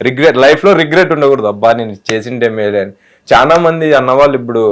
Regret life లో regret ఉండకూడదు, అబ్బా నేను చేసిండే మేలే అని. చాలా మంది అన్నవాళ్ళు ఇప్పుడు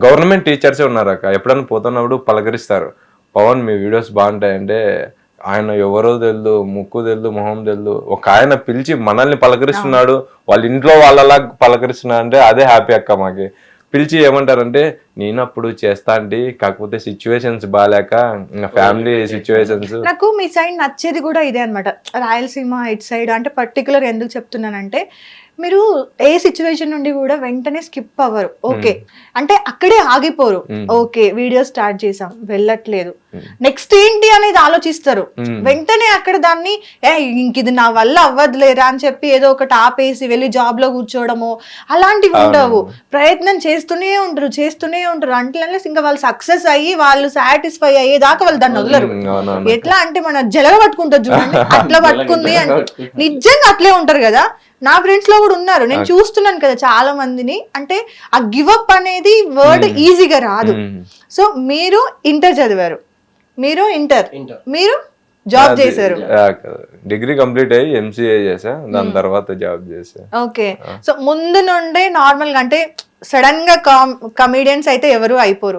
గవర్నమెంట్ టీచర్సే ఉన్నారు అక్క, ఎప్పుడైనా పోతున్నప్పుడు పలకరిస్తారు, పవన్ మీ వీడియోస్ బాగుంటాయంటే ఆయన ఎవరో తెలియదు, ముక్కు తెలియదు, మొహం తెలియదు, ఒక ఆయన పిలిచి మనల్ని పలకరిస్తున్నాడు, వాళ్ళ ఇంట్లో వాళ్ళలా పలకరిస్తున్నాడు అంటే అదే హ్యాపీ అక్క. మాకి పిలిచి ఏమంటారంటే నేను అప్పుడు చేస్తా అండి, కాకపోతే సిచ్యువేషన్స్ బాగాలేక ఇంకా ఫ్యామిలీ సిచ్యువేషన్స్. నాకు మీ సైడ్ నచ్చేది కూడా ఇదే అనమాట, రాయలసీమ ఇటు సైడ్ అంటే పర్టికులర్ ఎందుకు చెప్తున్నానంటే మీరు ఏ సిచ్యువేషన్ నుండి కూడా వెంటనే స్కిప్ అవ్వరు. ఓకే అంటే అక్కడే ఆగిపోరు, ఓకే వీడియో స్టార్ట్ చేసాం వెళ్ళట్లేదు, నెక్స్ట్ ఏంటి అనేది ఆలోచిస్తారు. వెంటనే అక్కడ దాన్ని ఇంక ఇది నా వల్ల అవ్వదులేరా అని చెప్పి ఏదో ఒకటి ఆపేసి వెళ్ళి జాబ్ లో కూర్చోవడము అలాంటివి ఉండవు. ప్రయత్నం చేస్తూనే ఉంటారు అంటే ఇంకా వాళ్ళు సక్సెస్ అయ్యి వాళ్ళు సాటిస్ఫై అయ్యేదాకా వాళ్ళు దాన్ని వదలరు. ఎట్లా అంటే మన జలగ పట్టుకుంటారు చూడండి, అట్లా పట్టుకుంది అని నిజంగా అట్లే ఉంటారు కదా. నా ఫ్రెండ్స్ లో కూడా ఉన్నారు, నేను చూస్తున్నాను కదా చాలా మందిని. అంటే ఆ గివ్ అప్ అనేది వర్డ్ ఈజీగా రాదు. సో మీరు ఇంటర్ చదివారు, మీరు జాబ్ చేశారు, డిగ్రీ కంప్లీట్ అయ్యి ఎంసీఏ చేసా, దాని తర్వాత జాబ్ చేసా. ఓకే సో ముందు నుండే నార్మల్ గా అంటే సడన్ గా కమీడియన్స్ అయితే ఎవరు అయిపోరు,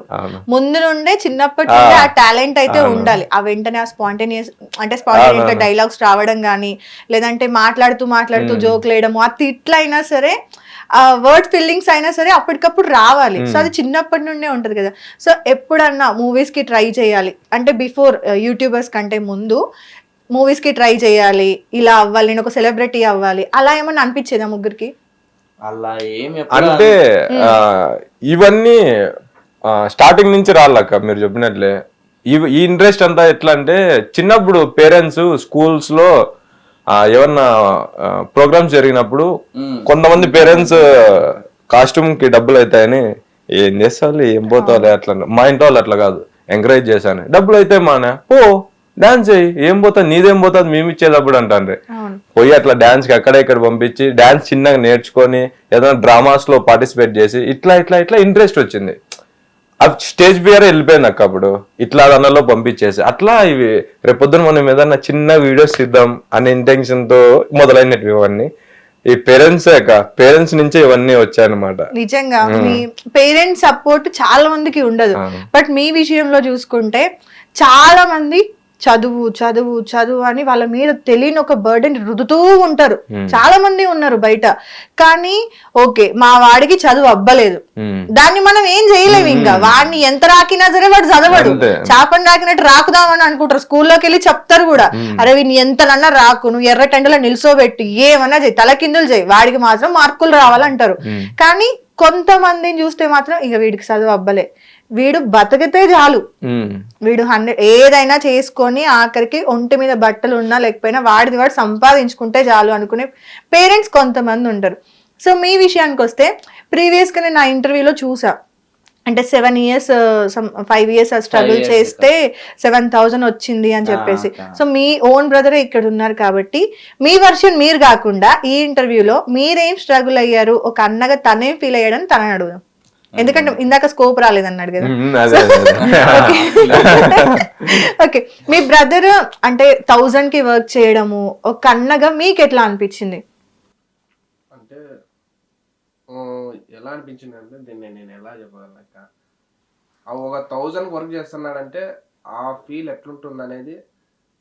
ముందు నుండే చిన్నప్పటి నుండి ఆ టాలెంట్ అయితే ఉండాలి. ఆ వెంటనే ఆ స్పాంటేనియస్ గా డైలాగ్స్ రావడం గానీ, లేదంటే మాట్లాడుతూ జోక్ లేయడము, ఆ తిట్లైనా సరే వర్డ్ ఫిల్లింగ్స్ అయినా సరే అప్పటికప్పుడు రావాలి. సో అది చిన్నప్పటి నుండే ఉంటది కదా. సో ఎప్పుడన్నా మూవీస్ కి ట్రై చేయాలి అంటే బిఫోర్ యూట్యూబర్స్ కంటే ముందు మూవీస్ కి ట్రై చేయాలి, ఇలా అవ్వాలి, నేను ఒక సెలబ్రిటీ అవ్వాలి, అలా ఏమన్నా అనిపించేదా ముగ్గురికి? అలా ఏమి అంటే ఇవన్నీ స్టార్టింగ్ నుంచి రాళ్ళక్క మీరు చెప్పినట్లే. ఈ ఇంట్రెస్ట్ అంతా ఎట్లా అంటే చిన్నప్పుడు పేరెంట్స్ స్కూల్స్ లో ఏమన్నా ప్రోగ్రామ్స్ జరిగినప్పుడు కొంతమంది పేరెంట్స్ కాస్ట్యూమ్ కి డబ్బులు అవుతాయని ఏం చేస్తావు ఏం పోతావులే అట్లా, మా ఇంట్లో వాళ్ళు అట్లా కాదు, ఎంకరేజ్ చేశాను, డబ్బులు అయితే మానే ఓ డాన్స్ అయ్యి ఏం పోతుంది నీదేం పోతుంది మేము ఇచ్చేటప్పుడు అంటాను. పోయి అట్లా డాన్స్ కి అక్కడ ఇక్కడ పంపించి డాన్స్ చిన్నగా నేర్చుకొని ఏదైనా డ్రామాస్ లో పార్టిసిపేట్ చేసి ఇట్లా ఇట్లా ఇట్లా ఇంట్రెస్ట్ వచ్చింది. స్టేజ్ ఫియర్ వెళ్ళిపోయింది అక్క అప్పుడు, ఇట్లా దానిలో పంపించేసి అట్లా ఇవి రేపొద్దున మనం ఏదన్నా చిన్న వీడియోస్ తీద్దాం అనే ఇంటెన్షన్ తో మొదలైనవి ఇవన్నీ. ఈ పేరెంట్స్ నుంచే ఇవన్నీ వచ్చాయన్నమాట. నిజంగా మీ పేరెంట్స్ సపోర్ట్ చాలా మందికి ఉండదు, బట్ మీ విషయంలో చూసుకుంటే చాలా మంది చదువు చదువు చదువు అని వాళ్ళ మీద తెలియని ఒక బర్డెన్ రుదుతూ ఉంటారు. చాలా మంది ఉన్నారు బయట, కానీ ఓకే మా వాడికి చదువు అవ్వలేదు, దాన్ని మనం ఏం చేయలేము. ఇంకా వాడిని ఎంత రాకినా సరే వాడు చదవడు, చేపని రాకినట్టు రాకుదామని అనుకుంటారు. స్కూల్లోకి వెళ్ళి చెప్తారు కూడా, అరే వీడిని ఎంతనన్నా రాకు, నువ్వు ఎర్ర టెండలో నిల్చోబెట్టి ఏమన్నా చేయి, తలకిందులు చేయి, వాడికి మాత్రం మార్కులు రావాలంటారు. కానీ కొంతమందిని చూస్తే మాత్రం ఇక వీడికి చదువు అవ్వలే, వీడు బతికితే చాలు, వీడు 100 ఏదైనా చేసుకొని ఆఖరికి ఒంటి మీద బట్టలు ఉన్నా లేకపోయినా వాడిది వాడు సంపాదించుకుంటే చాలు అనుకునే పేరెంట్స్ కొంతమంది ఉంటారు. సో మీ విషయానికి వస్తే ప్రీవియస్ గా నేను నా ఇంటర్వ్యూలో చూసా, అంటే 7 years 5 years స్ట్రగుల్ చేస్తే 7,000 వచ్చింది అని చెప్పేసి. సో మీ ఓన్ బ్రదరే ఇక్కడ ఉన్నారు కాబట్టి మీ వర్షన్ మీరు కాకుండా ఈ ఇంటర్వ్యూలో మీరేం స్ట్రగుల్ అయ్యారు, ఒక అన్నగా తనేం ఫీల్ అయ్యాడని తనని అడుగుదాం, ఎందుకంటే ఇందాక స్కోప్ రాలేదన్నాడు కదా. ఓకే మీ బ్రదర్ అంటే 1000 కి వర్క్ చేయడము ఒక అన్నగా మీకు ఎట్లా అనిపించింది? అంటే ఎలా అనిపించింది అంటే దీన్ని నేను ఎలా చెప్పగలను, ఒక 1000 వర్క్ చేస్తున్నాడంటే ఆ ఫీల్ ఎట్లుంటుంది అనేది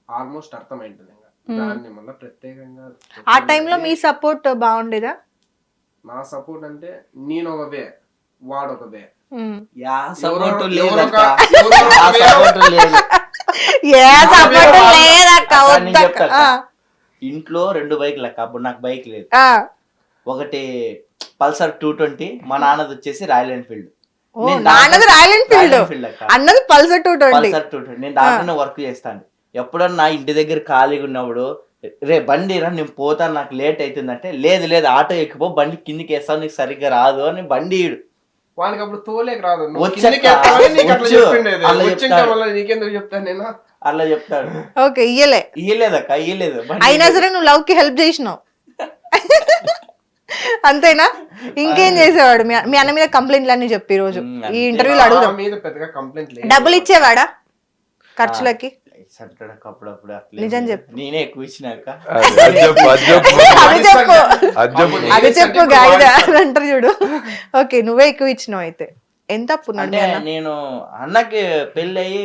ఆల్మోస్ట్ అర్థమైంటుంది. దాన్ని మళ్ళీ ప్రత్యేకంగా ఆ టైంలో మీ సపోర్ట్ బాగుండేదా? నా సపోర్ట్ అంటే నేను ఒక వే, వాడు ఒక వే, ఇంట్లో 2 బైక్లు అక్క, అప్పుడు నాకు బైక్ లేదు, ఒకటి పల్సర్ 220, మా నాన్నది వచ్చేసి రాయల్ ఎన్ఫీల్డ్. అన్నది పల్సర్ 220. నేను దాంట్లోనే వర్క్ చేస్తాను. ఎప్పుడన్నా ఇంటి దగ్గర ఖాళీగా ఉన్నప్పుడు రే బండి రా నేను పోతాను నాకు లేట్ అవుతుందంటే లేదు ఆటో ఎక్కిపో బండి కిందికి వేస్తావు నీకు సరిగ్గా రాదు అని బండి వానికి అప్పుడు తోలేక రాదు, అలా చెప్తాడు. ఓకే ఇయ్యలేదక్క ఇయ్యలేదు, అయినా సరే నువ్వు లవ్ కి హెల్ప్ చేసినావు అంతేనా? ఇంకేం చేసేవాడు? మీ అన్న మీద కంప్లైంట్లు అన్ని చెప్పి రోజు ఈ ఇంటర్వ్యూలో అడుగుదాం. డబ్బులు ఇచ్చేవాడా ఖర్చులకి? సంటడక అప్పుడప్పుడు అట్లే నిజం చెప్పు. నేనే ఎక్కువ ఇచ్చినాక అది చెప్పు, అది చెప్పు. అది చెప్పు అది చెప్పు. అది చెప్పు గాడిద అని అంటారు చూడు. ఓకే, నువ్వే ఎక్కువ ఇచ్చినావు అయితే. ఎంత అప్పు ఉన్నాడు అంటే మీ అన్న? నేను అన్నకి పెళ్ళి అయ్యి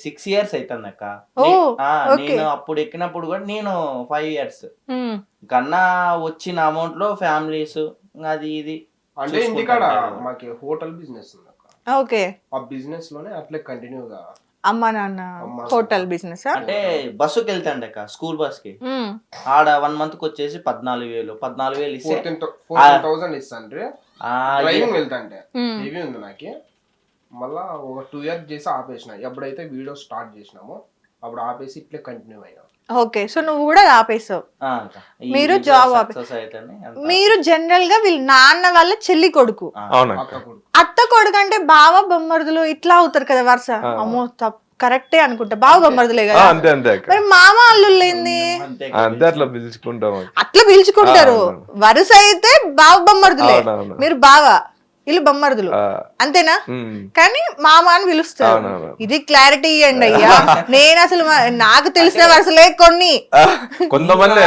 6 years అవుతుంది అక్క. ఓ, ఓకే. నేను అప్పుడు ఎక్కినప్పుడు కూడా నేను 5 years. ఉమ్, కన్నా వచ్చిన అమౌంట్ లో ఫ్యామిలీస్ అది ఇది అంటే ఇంటికాడ చూసుకుంటాను. మాకి హోటల్ బిజినెస్ ఉంది అక్క. ఓకే. ఆ బిజినెస్ లోనే అట్లే కంటిన్యూగా అమ్మ నాన్న హోటల్ బిజినెస్. అంటే బస్సుకి వెళ్తాండి అక్క, స్కూల్ బస్ కి. ఆడ 1 month కి వచ్చేసి 14,000 ఇస్తే 14,000 ఇస్తాండ్రి. ఆ, డ్రైవింగ్ వెళ్తాంటే ఇవి ఉంది నాకు. మళ్ళా ఒక 2 years చేసి ఆపేసిన. ఎప్పుడైతే వీడియో స్టార్ట్ చేసినామో అప్పుడు ఆపేసి ఇట్లే కంటిన్యూ అయినా. ఓకే, సో నువ్వు కూడా ఆపేసావు. ఆ అక్క. ఈ మీరు వీడియో జాబ్ success అయితేనే అంత. మీరు జనరల్ గా వీళ్ళ నాన్న వాళ్ళ చెల్లి కొడుకు, అవునక్క. అక్క కొడుకు. అత్త కొడుకు అంటే బావ బొమ్మరుదులు ఇట్లా అవుతారు కదా వరుస. అమ్మో కరెక్టే అనుకుంటా, బావ బొమ్మరుదులే కదా. అంతే అంతే అక్క. మరి మామ అల్లుళ్ళు ఏంది? అంతే అంతే అట్లా పిలుచుకుంటాం. అట్లా పిలుచుకుంటారు. వరుస అయితే బావ బొమ్మరుదులే, అవునవును. మీరు బావ, వీళ్ళు బొమ్మరుదులు, అంతేనా? కానీ మామ అని పిలుస్తారు. అవునవును. ఇది క్లారిటీ ఇవ్వండి అయ్యా. నేను అసలు నాకు తెలిసిన వరుసలే కొన్ని. కొంతమంది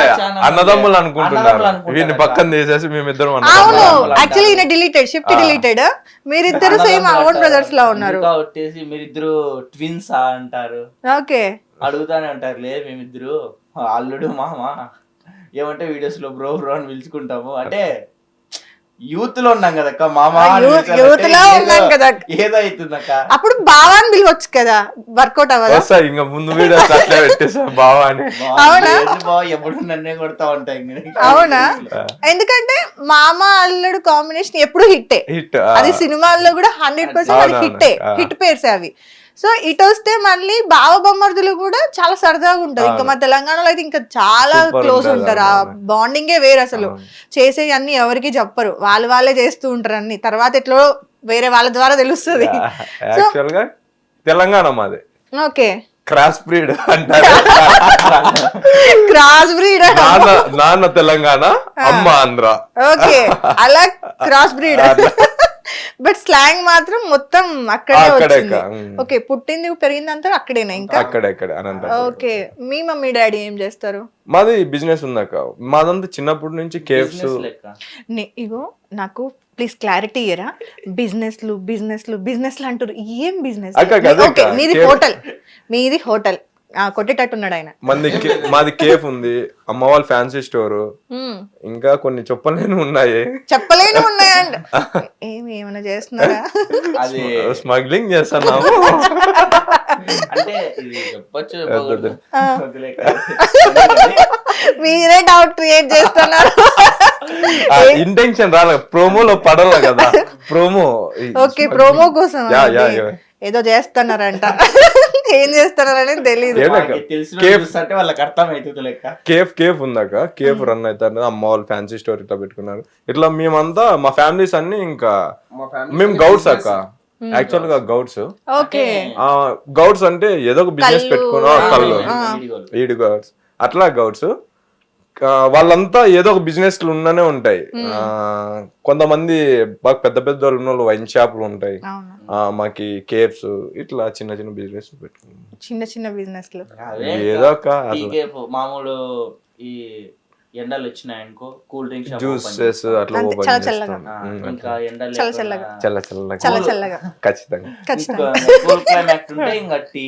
అన్నదమ్ములు అనుకుంటున్నారు, వీడిని పక్కన తీసేసి మేమిద్దరం అవును, అన్నదమ్ములు. యాక్చువల్లీ ఈయన డిలీటెడ్, షిఫ్ట్ డిలీటెడ్. మీరిద్దరు సేమ్ ఓన్ బ్రదర్స్ లా ఉన్నారు. ఇంకా వచ్చేసి మీరిద్దరు ట్విన్స్ అంటారు, ఓకే. అడుగుతానే ఉంటారు. లేదు మేమిద్దరు అల్లుడు మామ, ఏమంటే వీడియోస్ లో బ్రో బ్రో అని పిలుచుకుంటాము. అంటే యూత్ లో ఉన్నాం కదక్క, మామ అని పిలిచాలంటే యూత్ లో ఉన్నాం కదా. ఏదో అవుతుందక్క. అప్పుడు బావాని పిలవచ్చు కదా, వర్కౌట్ అవ్వదా? వస్తా ఇంకా ముందు వీడియోస్ అట్లా పెట్టేసా బావా అని. అవునా? ఎప్పుడు నన్నే కొడతా ఉంటాయి. అవునా? ఎందుకంటే మామ అల్లుడు కాంబినేషన్ ఎప్పుడు హిట్టే. హిట్. అది సినిమాల్లో కూడా 100% అది హిట్టే, హిట్ పేర్స్ అవి. సో ఇటు వస్తే మళ్ళీ బావ బొమ్మర్దులు కూడా చాలా సరదాగా ఉంటది. ఇంకా మా తెలంగాణలో అయితే ఇంకా చాలా Super క్లోజ్ ఉంటది, ఉంటారు. ఆ బాండింగే వేరు అసలు. చేసే అన్ని ఎవరికి చెప్పరు, వాళ్ళే చేస్తూ ఉంటారు అన్ని. తర్వాత ఎట్లో వేరే వాళ్ళ ద్వారా తెలుస్తుంది. యాక్చువల్ గా తెలంగాణ మాది ఓకే, క్రాస్ బ్రీడ్ అంటారు. Cross breed. నాన్న తెలంగాణ, అమ్మ ఆంధ్ర. ఓకే, అలా క్రాస్ బ్రీడ్. బట్ స్లాంగ్ మాత్రం మొత్తం అక్కడే వచ్చింది. ఓకే, పుట్టింది పెరిగింది అంతా అక్కడేనా? ఇంకా అక్కడెక్కడ అనంత. ఓకే. మీ మమ్మీ డాడీ ఏం చేస్తారు? మాది బిజినెస్ ఉందాక. మాదంతా చిన్నప్పటి నుంచి కేవ్స్. ఇగో నాకు ప్లీజ్ క్లారిటీ ఇయ్యరా. బిజినెస్లు అంటారు, ఏం బిజినెస్? ఓకే, మీది హోటల్ కొట్టేటట్టున్నాడు ఆయన. మాది కేఫ్ ఉంది, అమ్మ వాళ్ళ ఫ్యాన్సీ స్టోర్, ఇంకా కొన్ని చెప్పలేని ఉన్నాయి. చెప్పలేని ఉన్నాయండి. ఏమైనా చేస్తున్నారా? అది స్మగ్లింగ్ చేస్తున్నాము. అంటే ఇది చెప్పొచ్చు, మీరే డౌట్ క్రియేట్ చేస్తున్నారు. ఇంటెన్షన్ రాలే, ప్రోమోలో పడాలి కదా. ప్రోమో. ఓకే, ప్రోమో కోసం ఏదో చేస్తున్నారంట. ఏం చేస్తున్నారనేది తెలీదు. అంటే వాళ్ళకి అర్థం అవుతుంది లెక్క. కేఫ్ ఉందాక, కేఫ్ రన్ అవుతారు. అమ్మ వాళ్ళు ఫ్యాన్సీ స్టోర్ ఇట్లా పెట్టుకున్నారు. ఇట్లా మేమంతా మా ఫ్యామిలీస్ అన్ని ఇంకా మేము గౌడ్స్ అక్క. యాక్చువల్ గా గౌడ్స్. ఓకే, గౌడ్స్ అంటే ఏదో ఒక బిజినెస్ పెట్టుకున్నా, కళ్ళు ఈడు గౌడ్స్ అట్లా గౌడ్స్. వాళ్ళంతా ఏదో ఒక బిజినెస్ ఉన్ననే ఉంటాయి. కొంతమంది బాగా పెద్ద పెద్ద వాళ్ళు ఉన్న వాళ్ళు వైన్ షాపులు ఉంటాయి. మాకి కేఫ్స్ ఇట్లా చిన్న చిన్న బిజినెస్ పెట్టుకున్నాం. చిన్న బిజినెస్ లో ఏదో ఒక మామూలు ఈ ఎండలు వచ్చినాయనుకో కూల్ డ్రింక్ జ్యూసెస్ అట్లా ఓపెన్ చేస్తాం. ఇంకా ఎండలు చల్లగా ఖచ్చితంగా కూల్ క్లైమాక్స్ ఉంటే ఇంకా టీ.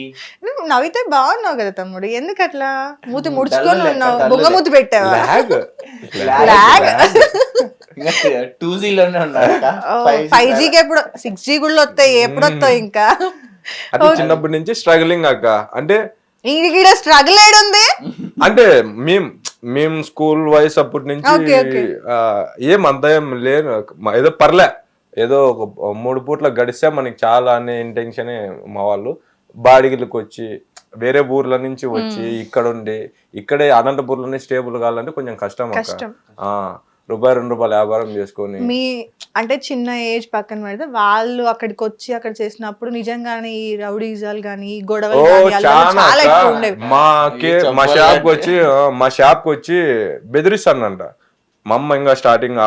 నవ్వితే బాగున్నావు కదా తమ్ముడు, ఎందుకు అట్లా మూతి ముడుచుకొని ఉన్నావు? బొంగ మూతి పెట్టావా? 2G లోనే ఉన్నారు. 5Gకి ఎప్పుడు 6G కూడా వస్తాయి, ఎప్పుడు వస్తాయి ఇంకా? అది చిన్నప్పటి నుంచి స్ట్రగలింగ్ అక్క. అంటే ఈడ స్ట్రగుల్ ఏడుంది అంటే మేము స్కూల్ వైస్ అప్పటి నుంచి ఏం అంత ఏం లేదు, ఏదో పర్లే, ఏదో ఒక 3 పూట్ల గడిస్తే మనకి చాలా అనే ఇంటెన్షన్. మా వాళ్ళు బాడిగిలకు వచ్చి వేరే ఊర్ల నుంచి వచ్చి ఇక్కడ ఉండి ఇక్కడే అనంతపూర్లోనే స్టేబుల్ కావాలంటే కొంచెం కష్టం అక్క. ₹2 వ్యాపారం చేసుకొని మీ అంటే చిన్న ఏజ్ పక్కన పెడితే వాళ్ళు అక్కడికి వచ్చి అక్కడ చేసినప్పుడు నిజంగానే ఈ రౌడీజాలు గానీ గొడవలు చాలా ఎక్కువ ఉండేవి. మా షాప్ కి వచ్చి బెదిరిస్తానంట. మా అమ్మ ఇంకా స్టార్టింగ్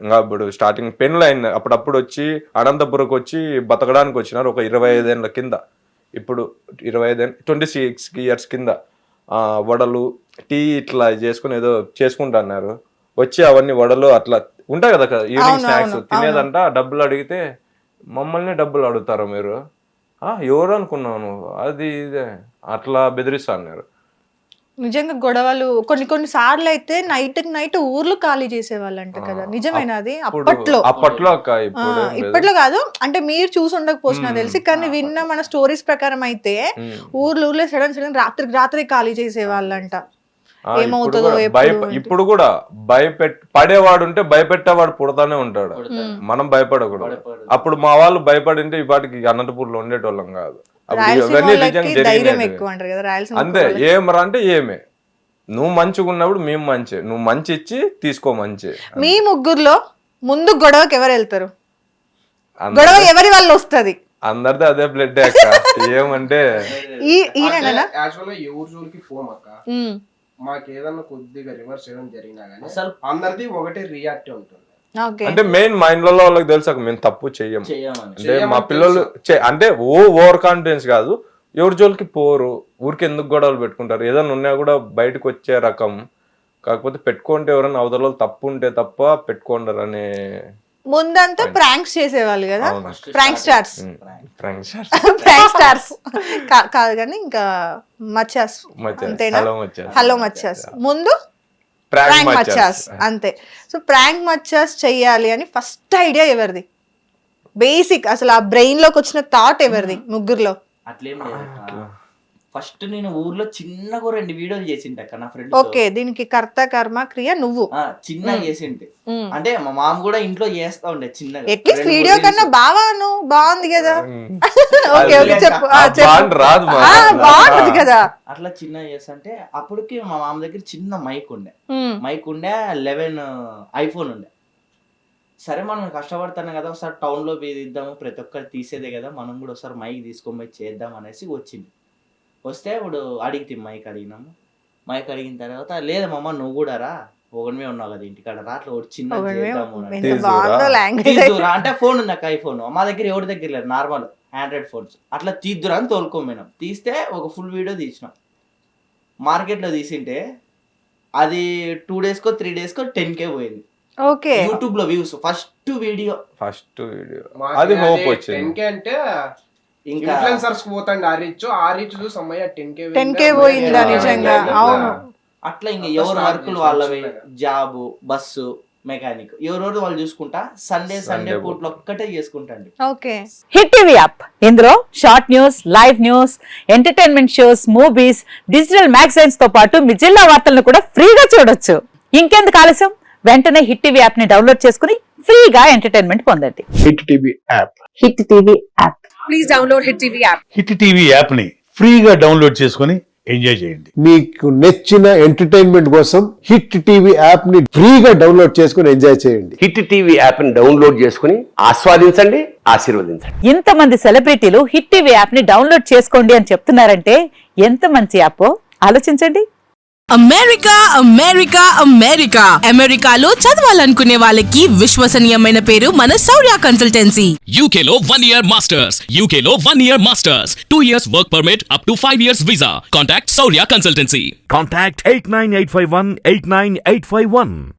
ఇంకా ఇప్పుడు స్టార్టింగ్ పెన్లు అయింది. అప్పుడప్పుడు వచ్చి అనంతపురంకి వచ్చి బతకడానికి వచ్చినారు ఒక 25 ఏళ్ల కింద. ఇప్పుడు 26 ఇయర్స్ కింద వడలు టీ ఇట్లా చేసుకుని ఏదో చేసుకుంటున్నారు, వచ్చి అవన్నీ వడలు అట్లా ఉంటాయి కదా ఈవినింగ్ స్నాక్స్ తినేదంట, డబ్బులు అడిగితే మమ్మల్ని డబ్బులు అడుగుతారు మీరు, ఎవరు అనుకున్నాను అది ఇదే అట్లా బెదిరిస్తా అన్నారు. నిజంగా గొడవలు కొన్ని సార్లు అయితే నైట్ ఊర్లు ఖాళీ చేసేవాళ్ళంట కదా, నిజమేనా అది? అప్పట్లో అక్క, ఇప్పట్లో కాదు అంటే మీరు చూసి ఉండకపోవచ్చు నాకు తెలిసి, కానీ విన్న మన స్టోరీస్ ప్రకారం అయితే ఊర్లో సడన్ రాత్రి ఖాళీ చేసేవాళ్ళంట. ఏమవుతుందో ఇప్పుడు కూడా పడేవాడు ఉంటే భయపెట్టేవాడు పుడతానే ఉంటాడు, మనం భయపడకూడదు. అప్పుడు మా వాళ్ళు భయపడింటే ఈ పాటికి అనంతపూర్లో ఉండేటోళ్ళం కాదు. అంతే, ఏమరా అంటే ఏమే, నువ్వు మంచిగా ఉన్నప్పుడు మేము మంచి, నువ్వు మంచి ఇచ్చి తీసుకో మంచి. మీ ముగ్గురులో ముందు గొడవకి ఎవరు వెళ్తారు? గొడవ ఎవరి వల్ల వస్తుంది? అందరిది అదే బ్లడ్ అక్క. ఏమంటే ఎవరి జోలికి పోమ్ అక్క, మాకు ఏదన్నా కొద్దిగా రివర్స్ చేయడం జరిగినా కానీ అందరిది ఒకటే రియాక్ట్ ఉంటుంది. అంటే మెయిన్ మైండ్ లో వాళ్ళకి తెలుసు మేము తప్పు చెయ్యం అంటే, మా పిల్లలు అంటే ఓవర్ కాన్ఫిడెన్స్ కాదు, ఎవరి జోలికి పోరు, ఊరికి ఎందుకు గొడవలు పెట్టుకుంటారు, ఏదైనా ఉన్నా కూడా బయటకు వచ్చే రకం. కాకపోతే పెట్టుకుంటే ఎవరైనా అవతల తప్పు ఉంటే తప్ప పెట్టుకోండరు అనే. ముందంతా ప్రాంక్స్ చేసేవాళ్ళు కదా, ప్రాంక్ స్టార్స్ కాదు కానీ ఇంకా మచ్చాస్ అంతేనా? హలో మచ్చాస్ ముందు ప్రాంక్ మచ్చాస్ అంతే. సో ప్రాంక్ మచ్చాస్ చెయ్యాలి అని ఫస్ట్ ఐడియా ఎవరిది? బేసిక్ అసలు ఆ బ్రెయిన్ లోకి వచ్చిన థాట్ ఎవరిది ముగ్గురులో? అట్లేం లేదు, ఫస్ట్ నేను ఊర్లో చిన్నగా 2 వీడియోలు చేసింటే అక్క నా ఫ్రెండ్. ఓకే, దీనికి కర్త కర్మ క్రియ నువ్వు చిన్నగా చేసింటే, అంటే మా మామ కూడా ఇంట్లో చేస్తా ఉండే చిన్నగా. అట్లీస్ట్ వీడియో కన్నా బావాను బాగుంది కదా. ఓకే ఓకే చెప్పు బాగుంది కదా. అట్లా చిన్నగా చేస్తుంటే అప్పటికి మా మామ దగ్గర చిన్న మైక్ ఉండే 11 ఐఫోన్ ఉండే. సరే మనం కష్టపడతాను కదా, ఒకసారి టౌన్ లో తీద్దాము, ప్రతి ఒక్కరు తీసేదే కదా, మనం కూడా ఒకసారి మైక్ తీసుకొని పోయి చేద్దాం అనేసి వచ్చింది. వస్తే ఇప్పుడు అడిగితే మైక్ అడిగినాము, మైక్ అడిగిన తర్వాత లేదమ్మా నువ్వు కూడా రా, ఒకనే ఉన్నావు కదా ఇంటికాడ రా, అట్లా ఒకటి చిన్న అంటే ఫోన్ ఉంది అక్క ఐఫోన్, మా దగ్గర ఎవరి దగ్గర లేదు, నార్మల్ ఆండ్రాయిడ్ ఫోన్స్. అట్లా తీద్దురా అని తోలుకోపోయినాం, తీస్తే ఒక ఫుల్ వీడియో తీసినాం. మార్కెట్లో తీసింటే అది 2 days కో 3 days కో 10K పోయింది. ఓకే, యూట్యూబ్ లో వ్యూస్ ఫస్ట్ వీడియో అది హోప్ వచ్చింది. 10K అంటే ఇంకా ఇన్ఫ్లుయెన్సర్స్ పోతండి, ఆ రీచ్ చూసి అమ్మయ్య 10K పోయిందా నిజంగా? అవును. అట్లా ఇంకా ఎవరు వర్కులు వాళ్ళవి, జాబ్, బస్సు, మెకానిక్ ఎవరెవరు వాళ్ళు చూసుకుంటా సండే పూట్లు ఒక్కటే చేసుకుంటాండి. ఓకే, హిట్ టీవీ యాప్, ఇందులో short news, live news, entertainment shows, movies, digital magazines తో పాటు మీ జిల్లా వార్తలను కూడా ఫ్రీగా చూడొచ్చు. ఇంకెందుకు ఆలస్యం, వెంటనే హిట్ టీవీ యాప్ ని డౌన్లోడ్ చేసుకుని ఫ్రీగా ఎంటర్టైన్మెంట్ పొందండి. Hit TV app, hit TV app, please download hit TV app. Hit TV app ని ఫ్రీగా డౌన్లోడ్ చేసుకుని ఎంజాయ్ చేయండి. మీకు నచ్చిన ఎంటర్టైన్మెంట్ కోసం హిట్ టీవీ యాప్ ని ఫ్రీగా డౌన్లోడ్ చేసుకుని ఎంజాయ్ చేయండి. హిట్ టీవీ యాప్ ని డౌన్లోడ్ చేసుకుని ఆస్వాదించండి, ఆశీర్వదించండి. ఇంతమంది సెలబ్రిటీలు హిట్ టీవీ యాప్ ని డౌన్లోడ్ చేసుకోండి అని చెప్తున్నారంటే ఎంత మంచి యాప్ ఆలోచించండి. అమెరికా అమెరికా అమెరికా అమెరికాలో చదవాలనుకునే వాళ్ళకి విశ్వసనీయమైన పేరు మన శౌర్య కన్సల్టెన్సీ. UK లో 1 year masters, UK లో 1 year masters, 2 years work permit up to 5 years visa. Contact Saurya Consultancy. Contact 89851 89851.